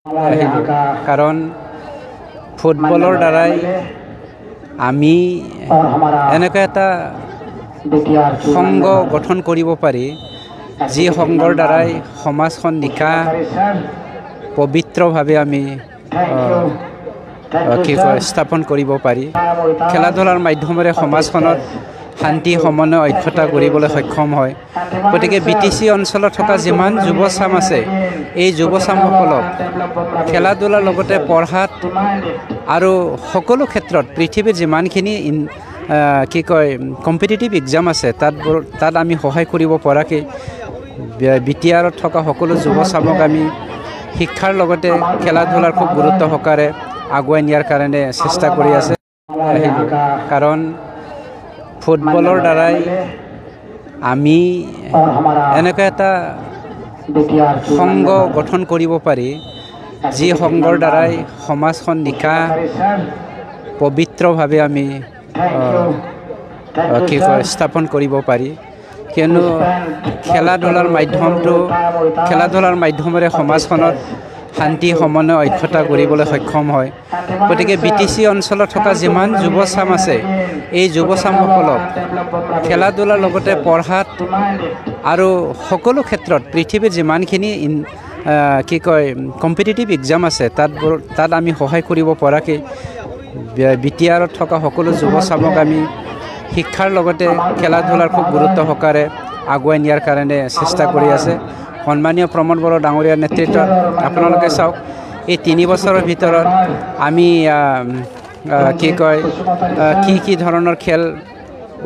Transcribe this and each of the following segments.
কাৰণ ফুটবলৰ দ্বাৰাই আমি এনেকুৱা এটা সংঘ গঠন কৰিব পাৰি যি সংঘৰ দ্বাৰাই সমাজখন নিকা পবিত্ৰভাৱে আমি স্থাপন কৰিব পাৰি। খেলা ধূলাৰ মাধ্যমেৰে সমাজখনত শান্তি সমন্বয় ঐক্যতা কৰিবলৈ সক্ষম হয়। গতিকে BTC অঞ্চলত থকা যিমান যুৱচাম আছে এই যুৱচামসকলক খেলা ধূলাৰ লগতে পঢ়াত আৰু সকলো ক্ষেত্ৰত পৃথিৱীৰ যিমানখিনি কম্পিটিটিভ এক্সাম আছে তাত আমি সহায় কৰিব পৰাকৈ BTRত থকা সকলো যুৱচামক আমি শিক্ষাৰ লগতে খেলা ধূলাৰ খুব গুৰুত্ব সহকাৰে আগুৱাই নিয়াৰ কাৰণে চেষ্টা কৰি আছে। কাৰণ ফুটবলৰ দ্বাৰাই আমি এনেকুৱা এটা সংঘ গঠন কৰিব পাৰি যি সংঘৰ দ্বাৰাই সমাজখন নিকা পবিত্ৰভাৱে আমি স্থাপন কৰিব পাৰি। কিয়নো খেলা ধূলাৰ মাধ্যমেৰে সমাজখনত শান্তি সমন্বয় ঐক্যতা কৰিবলৈ সক্ষম হয়। গতিকে BTC অঞ্চলত থকা যিমান যুৱচাম আছে এই যুৱচামসকলক খেলা ধূলাৰ লগতে পঢ়াত আৰু সকলো ক্ষেত্ৰত পৃথিৱীৰ যিমানখিনি কম্পিটিটিভ এক্সাম আছে তাত আমি সহায় কৰিব পৰাকৈ BTRত থকা সকলো যুৱচামক আমি শিক্ষাৰ লগতে খেলা ধূলাৰ খুব গুৰুত্ব সহকাৰে আগুৱাই নিয়াৰ কাৰণে চেষ্টা কৰি আছে। সন্মানীয় প্ৰমোদ বড়ো ডাঙৰীয়াৰ নেতৃত্বত আপোনালোকে চাওক এই 3 বছৰৰ ভিতৰত আমি কি ধৰণৰ খেল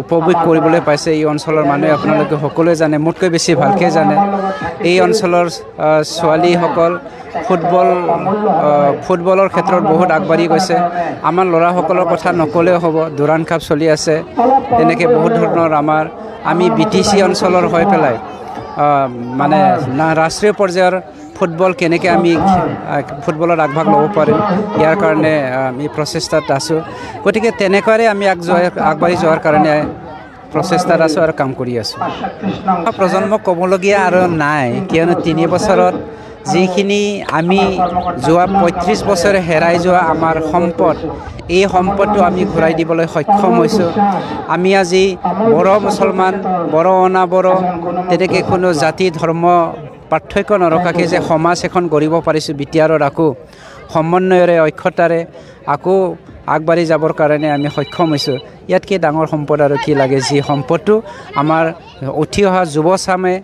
উপভোগ কৰিবলৈ পাইছে এই অঞ্চলৰ মানুহে আপোনালোকে সকলোৱে জানে, মোতকৈ বেছি ভালকৈ জানে। এই অঞ্চলৰ ছোৱালীসকল ফুটবলৰ ক্ষেত্ৰত বহুত আগবাঢ়ি গৈছে। আমাৰ ল'ৰাসকলৰ কথা নক'লেও হ'ব, দুৰাণ কাপ চলি আছে। তেনেকৈ বহুত ধৰণৰ আমি BTC অঞ্চলৰ হৈ পেলাই মানে ৰাষ্ট্ৰীয় পৰ্যায়ৰ ফুটবল কেনেকৈ আমি ফুটবলত আগভাগ ল'ব পাৰিম ইয়াৰ কাৰণে আমি প্ৰচেষ্টাত আছোঁ। গতিকে তেনেকুৱাৰে আমি আগবাঢ়ি যোৱাৰ কাৰণে প্ৰচেষ্টাত আছোঁ আৰু কাম কৰি আছোঁ। প্ৰজন্মক ক'বলগীয়া আৰু নাই, কিয়নো 3 বছৰত যিখিনি আমি যোৱা 35 বছৰে হেৰাই যোৱা আমাৰ সম্পদ, এই সম্পদটো আমি ঘূৰাই দিবলৈ সক্ষম হৈছোঁ। আমি আজি বড়ো মুছলমান, বড়ো অনাবড়ো তেনেকৈ কোনো জাতি ধৰ্ম পাৰ্থক্য নৰখাকৈ যে সমাজ এখন গঢ়িব পাৰিছোঁ BTRত আকৌ সমন্বয়ৰে ঐক্যতাৰে আকৌ আগবাঢ়ি যাবৰ কাৰণে আমি সক্ষম হৈছোঁ। ইয়াতকৈ ডাঙৰ সম্পদ আৰু কি লাগে, যি সম্পদটো আমাৰ উঠি অহা যুৱচামে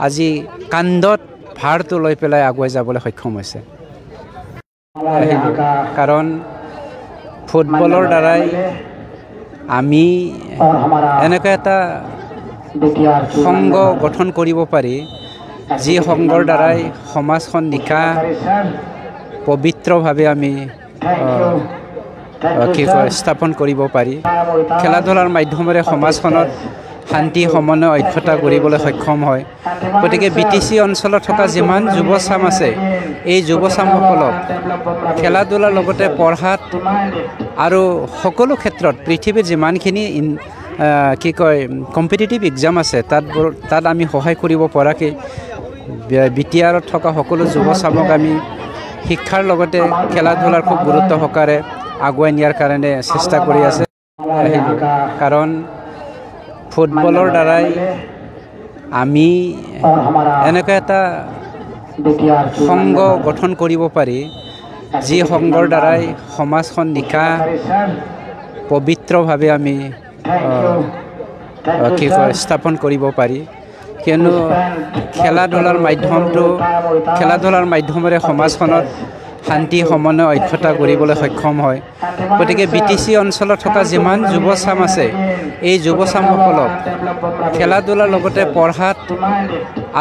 আজি কান্ধত ভাৰটো লৈ পেলাই আগুৱাই যাবলৈ সক্ষম হৈছে। কাৰণ ফুটবলৰ দ্বাৰাই আমি এনেকুৱা এটা সংঘ গঠন কৰিব পাৰি যি সংঘৰ দ্বাৰাই সমাজখন নিকা পবিত্ৰভাৱে আমি স্থাপন কৰিব পাৰি। খেলা ধূলাৰ মাধ্যমেৰে সমাজখনত শান্তি সমন্বয় ঐক্যতা কৰিবলৈ সক্ষম হয়। গতিকে BTC অঞ্চলত থকা যিমান যুৱচাম আছে এই যুৱচামসকলক খেলা ধূলাৰ লগতে পঢ়াত আৰু সকলো ক্ষেত্ৰত পৃথিৱীৰ যিমানখিনি কম্পিটিটিভ এক্সাম আছে তাত আমি সহায় কৰিব পৰাকৈ BTRত থকা সকলো যুৱচামক আমি শিক্ষাৰ লগতে খেলা ধূলাৰ খুব গুৰুত্ব সহকাৰে আগুৱাই নিয়াৰ কাৰণে চেষ্টা কৰি আছে। কাৰণ ফুটবলৰ দ্বাৰাই আমি এনেকুৱা এটা সংঘ গঠন কৰিব পাৰি যি সংঘৰ দ্বাৰাই সমাজখন নিকা পবিত্ৰভাৱে আমি স্থাপন কৰিব পাৰি। কিয়নো খেলা ধূলাৰ মাধ্যমেৰে সমাজখনত শান্তি সমন্বয় ঐক্যতা গঢ়িবলৈ সক্ষম হয়। গতিকে BTC অঞ্চলত থকা যিমান যুৱচাম আছে এই যুৱচামসকলক খেলা ধূলাৰ লগতে পঢ়াত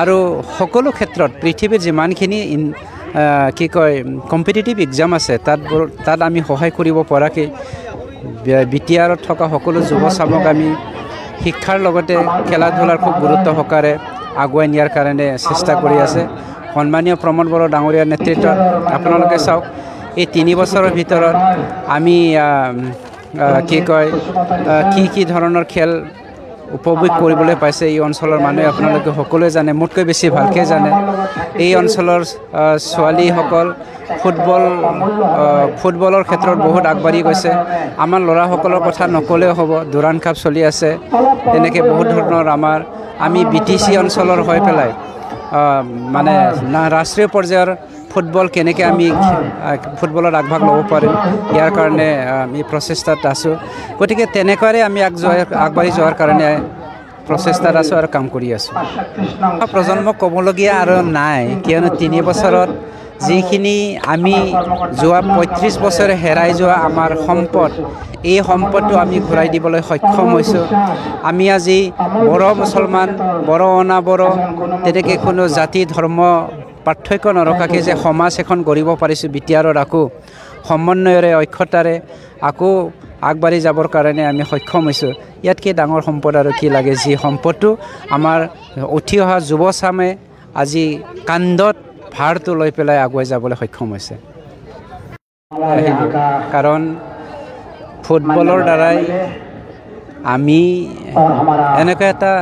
আৰু সকলো ক্ষেত্ৰত পৃথিৱীৰ যিমানখিনি কম্পিটিটিভ এক্সাম আছে তাত আমি সহায় কৰিব পৰাকৈ BTRত থকা সকলো যুৱচামক আমি শিক্ষাৰ লগতে খেলা ধূলাৰ খুব গুৰুত্ব সহকাৰে আগুৱাই নিয়াৰ কাৰণে চেষ্টা কৰি আছে। সন্মানীয় প্ৰমোদ বড়ো ডাঙৰীয়াৰ নেতৃত্বত আপোনালোকে চাওক এই 3 বছৰৰ ভিতৰত আমি কি ধৰণৰ খেল উপভোগ কৰিবলৈ পাইছে এই অঞ্চলৰ মানুহে আপোনালোকে সকলোৱে জানে, মোতকৈ বেছি ভালকৈ জানে। এই অঞ্চলৰ ছোৱালীসকল ফুটবলৰ ক্ষেত্ৰত বহুত আগবাঢ়ি গৈছে। আমাৰ ল'ৰাসকলৰ কথা নক'লেও হ'ব, দুৰাণ কাপ চলি আছে। তেনেকৈ বহুত ধৰণৰ আমি BTC অঞ্চলৰ হৈ পেলাই মানে ৰাষ্ট্ৰীয় পৰ্যায়ৰ ফুটবল কেনেকৈ আমি ফুটবলত আগভাগ ল'ব পাৰিম, ইয়াৰ কাৰণে আমি প্ৰচেষ্টাত আছোঁ। গতিকে তেনেকুৱাৰে আমি আগবাঢ়ি যোৱাৰ কাৰণে প্ৰচেষ্টাত আছোঁ আৰু কাম কৰি আছোঁ। প্ৰজন্মক ক'বলগীয়া আৰু নাই, কিয়নো 3 বছৰত যিখিনি আমি যোৱা 35 বছৰে হেৰাই যোৱা আমাৰ সম্পদ, এই সম্পদটো আমি ঘূৰাই দিবলৈ সক্ষম হৈছোঁ। আমি আজি বড়ো মুছলমান, বড়ো অনাবড়ো তেনেকৈ কোনো জাতি ধৰ্ম পাৰ্থক্য নৰখাকৈ যে সমাজ এখন গঢ়িব পাৰিছোঁ, বিটিআৰত আকৌ সমন্বয়ৰে ঐক্যতাৰে আকৌ আগবাঢ়ি যাবৰ কাৰণে আমি সক্ষম হৈছোঁ। ইয়াতকৈ ডাঙৰ সম্পদ আৰু কি লাগে, যি সম্পদটো আমাৰ উঠি অহা যুৱচামে আজি কান্ধত ভাৰটো লৈ পেলাই আগুৱাই যাবলৈ সক্ষম হৈছে। কাৰণ ফুটবলৰ দ্বাৰাই আমি এনেকুৱা এটা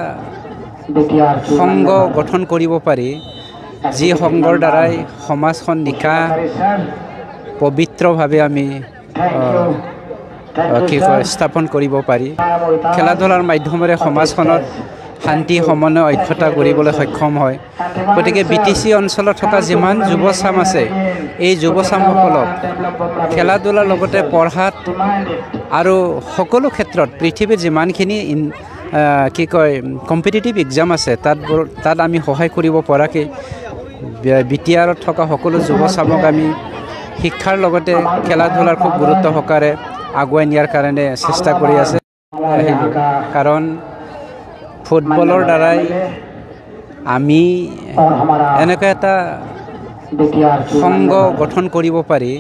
সংঘ গঠন কৰিব পাৰি, যি সংঘৰ দ্বাৰাই সমাজখন নিকা পবিত্ৰভাৱে আমি স্থাপন কৰিব পাৰি। খেলা ধূলাৰ মাধ্যমেৰে সমাজখনত শান্তি সমন্বয় ঐক্যতা কৰিবলৈ সক্ষম হয়। গতিকে BTC অঞ্চলত থকা যিমান যুৱচাম আছে, এই যুৱচামসকলক খেলা ধূলাৰ লগতে পঢ়াত আৰু সকলো ক্ষেত্ৰত পৃথিৱীৰ যিমানখিনি কম্পিটিটিভ এক্সাম আছে তাত আমি সহায় কৰিব পৰাকৈ বিটিআৰত থকা সকলো যুৱচামক আমি শিক্ষাৰ লগতে খেলা ধূলাৰ খুব গুৰুত্ব সহকাৰে আগুৱাই নিয়াৰ কাৰণে চেষ্টা কৰি আছে। কাৰণ ফুটবলৰ দ্বাৰাই আমি এনেকুৱা এটা সংঘ গঠন কৰিব পাৰি,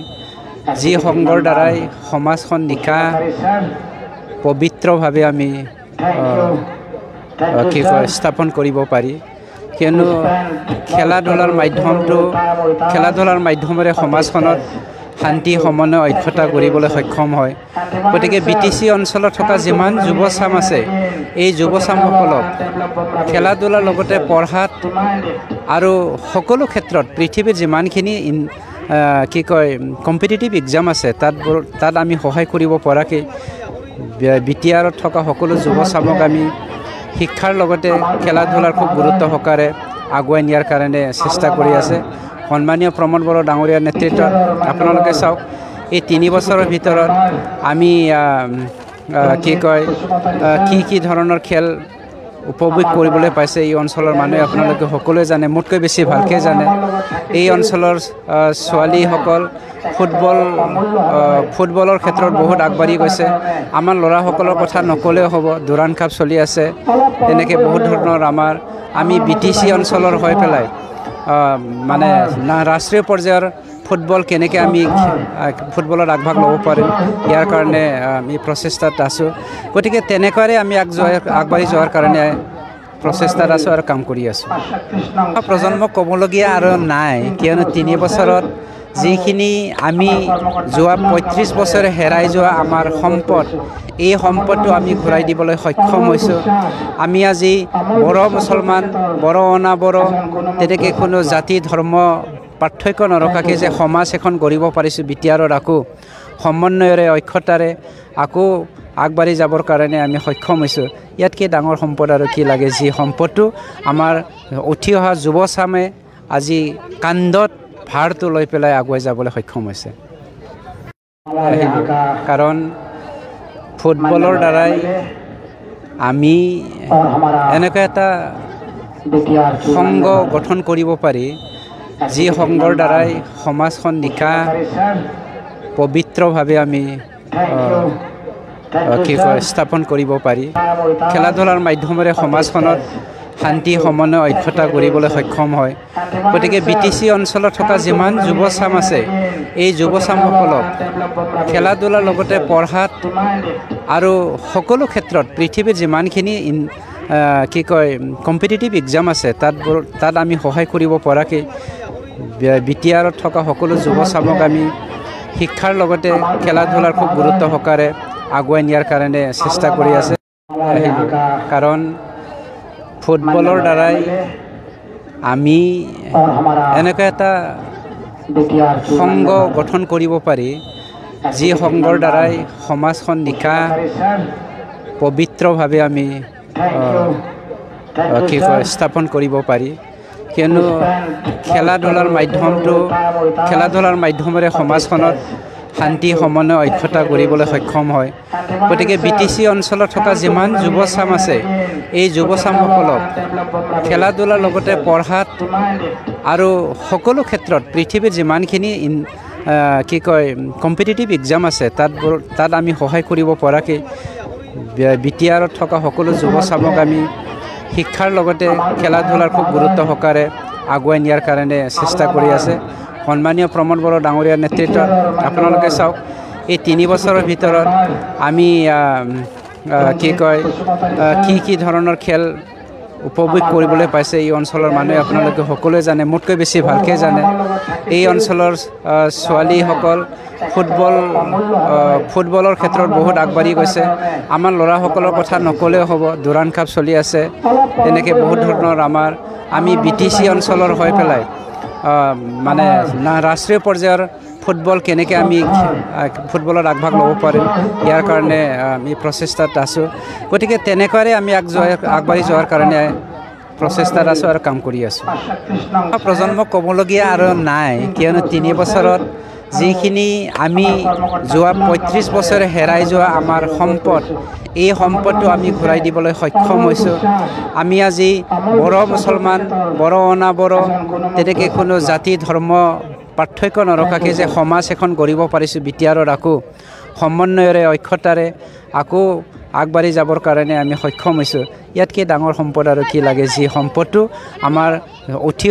যি সংঘৰ দ্বাৰাই সমাজখন নিকা পবিত্ৰভাৱে আমি স্থাপন কৰিব পাৰি। কিয়নো খেলা ধূলাৰ মাধ্যমেৰে সমাজখনত শান্তি সমন্বয় ঐক্যতা গঢ়িবলৈ সক্ষম হয়। গতিকে BTC অঞ্চলত থকা যিমান যুৱচাম আছে, এই যুৱচামসকলক খেলা ধূলাৰ লগতে পঢ়াত আৰু সকলো ক্ষেত্ৰত পৃথিৱীৰ যিমানখিনি কম্পিটিটিভ এক্সাম আছে তাত আমি সহায় কৰিব পৰাকৈ বিটিআৰত থকা সকলো যুৱচামক আমি শিক্ষাৰ লগতে খেলা ধূলাৰ খুব গুৰুত্ব সহকাৰে আগুৱাই নিয়াৰ কাৰণে চেষ্টা কৰি আছে। সন্মানীয় প্ৰমোদ বড়ো ডাঙৰীয়াৰ নেতৃত্বত আপোনালোকে চাওক, এই 3 বছৰৰ ভিতৰত আমি কি ধৰণৰ খেল উপভোগ কৰিবলৈ পাইছে এই অঞ্চলৰ মানুহে আপোনালোকে সকলোৱে জানে, মোতকৈ বেছি ভালকৈ জানে। এই অঞ্চলৰ ছোৱালীসকল ফুটবলৰ ক্ষেত্ৰত বহুত আগবাঢ়ি গৈছে। আমাৰ ল'ৰাসকলৰ কথা নক'লেও হ'ব, দুৰাণ কাপ চলি আছে। তেনেকৈ বহুত ধৰণৰ আমি BTC অঞ্চলৰ হৈ পেলাই মানে ৰাষ্ট্ৰীয় পৰ্যায়ৰ ফুটবল কেনেকৈ আমি ফুটবলত আগভাগ ল'ব পাৰিম, ইয়াৰ কাৰণে আমি প্ৰচেষ্টাত আছোঁ। গতিকে তেনেকুৱাৰে আমি আগবাঢ়ি যোৱাৰ কাৰণে প্ৰচেষ্টাত আছোঁ আৰু কাম কৰি আছোঁ। প্ৰজন্মক ক'বলগীয়া আৰু নাই, কিয়নো 3 বছৰত যিখিনি আমি যোৱা 35 বছৰে হেৰাই যোৱা আমাৰ সম্পদ, এই সম্পদটো আমি ঘূৰাই দিবলৈ সক্ষম হৈছোঁ। আমি আজি বড়ো মুছলমান, বড়ো অনাবড়ো তেনেকৈ কোনো জাতি ধৰ্ম পাৰ্থক্য নৰখাকৈ যে সমাজ এখন গঢ়িব পাৰিছোঁ, বিটিআৰত আকৌ সমন্বয়ৰে ঐক্যতাৰে আকৌ আগবাঢ়ি যাবৰ কাৰণে আমি সক্ষম হৈছোঁ। ইয়াতকৈ ডাঙৰ সম্পদ আৰু কি লাগে, যি সম্পদটো আমাৰ উঠি অহা যুৱচামে আজি কান্ধত ভাৰটো লৈ পেলাই আগুৱাই যাবলৈ সক্ষম হৈছে। কাৰণ ফুটবলৰ দ্বাৰাই আমি এনেকুৱা এটা সংঘ গঠন কৰিব পাৰি, যি সংঘৰ দ্বাৰাই সমাজখন নিকা পবিত্ৰভাৱে আমি স্থাপন কৰিব পাৰি। খেলা ধূলাৰ মাধ্যমেৰে সমাজখনত শান্তি সমন্বয় ঐক্যতা গঢ়িবলৈ সক্ষম হয়। গতিকে BTC অঞ্চলত থকা যিমান যুৱচাম আছে, এই যুৱচামসকলক খেলা ধূলাৰ লগতে পঢ়াত আৰু সকলো ক্ষেত্ৰত পৃথিৱীৰ যিমানখিনি কম্পিটিটিভ এক্সাম আছে তাত আমি সহায় কৰিব পৰাকৈ বিটিআৰত থকা সকলো যুৱচামক আমি শিক্ষাৰ লগতে খেলা ধূলাৰ খুব গুৰুত্ব সহকাৰে আগুৱাই নিয়াৰ কাৰণে চেষ্টা কৰি আছে। কাৰণ ফুটবলৰ দ্বাৰাই আমি এনেকুৱা এটা সংঘ গঠন কৰিব পাৰি, যি সংঘৰ দ্বাৰাই সমাজখন নিকা পবিত্ৰভাৱে আমি কি কয় স্থাপন কৰিব পাৰি। কিয়নো খেলা ধূলাৰ মাধ্যমেৰে সমাজখনত শান্তি সমন্বয় ঐক্যতা কৰিবলৈ সক্ষম হয়। গতিকে BTC অঞ্চলত থকা যিমান যুৱচাম আছে, এই যুৱচামসকলক খেলা ধূলাৰ লগতে পঢ়াত আৰু সকলো ক্ষেত্ৰত পৃথিৱীৰ যিমানখিনি কি কয় কম্পিটিটিভ এক্সাম আছে তাত আমি সহায় কৰিব পৰাকৈ BTRত থকা সকলো যুৱচামক আমি শিক্ষাৰ লগতে খেলা ধূলাৰ খুব গুৰুত্ব সহকাৰে আগুৱাই নিয়াৰ কাৰণে চেষ্টা কৰি আছে। সন্মানীয় প্ৰমোদ বড়ো ডাঙৰীয়াৰ নেতৃত্বত আপোনালোকে চাওক, এই 3 বছৰৰ ভিতৰত আমি কি কয় কি ধৰণৰ খেল উপভোগ কৰিবলৈ পাইছে এই অঞ্চলৰ মানুহে আপোনালোকে সকলোৱে জানে, মোতকৈ বেছি ভালকৈ জানে। এই অঞ্চলৰ ছোৱালীসকল ফুটবলৰ ক্ষেত্ৰত বহুত আগবাঢ়ি গৈছে। আমাৰ ল'ৰাসকলৰ কথা নক'লেও হ'ব, দুৰাণ কাপ চলি আছে। তেনেকৈ বহুত ধৰণৰ আমি BTC অঞ্চলৰ হৈ পেলাই মানে ৰাষ্ট্ৰীয় পৰ্যায়ৰ ফুটবল কেনেকৈ আমি ফুটবলত আগভাগ ল'ব পাৰিম, ইয়াৰ কাৰণে আমি প্ৰচেষ্টাত আছোঁ। গতিকে তেনেকুৱাৰে আমি আগবাঢ়ি যোৱাৰ কাৰণে প্ৰচেষ্টাত আছোঁ আৰু কাম কৰি আছোঁ। প্ৰজন্মক ক'বলগীয়া আৰু নাই, কিয়নো 3 বছৰত যিখিনি আমি যোৱা 35 বছৰে হেৰাই যোৱা আমাৰ সম্পদ, এই সম্পদটো আমি ঘূৰাই দিবলৈ সক্ষম হৈছোঁ। আমি আজি বড়ো মুছলমান, বড়ো অনাবড়ো তেনেকৈ কোনো জাতি ধৰ্ম পাৰ্থক্য নৰখাকৈ যে সমাজ এখন গঢ়িব পাৰিছোঁ BTRত আকৌ সমন্বয়ৰে ঐক্যতাৰে আকৌ আগবাঢ়ি যাবৰ কাৰণে আমি সক্ষম হৈছোঁ। ইয়াতকৈ ডাঙৰ সম্পদ আৰু কি লাগে, যি সম্পদটো আমাৰ উঠি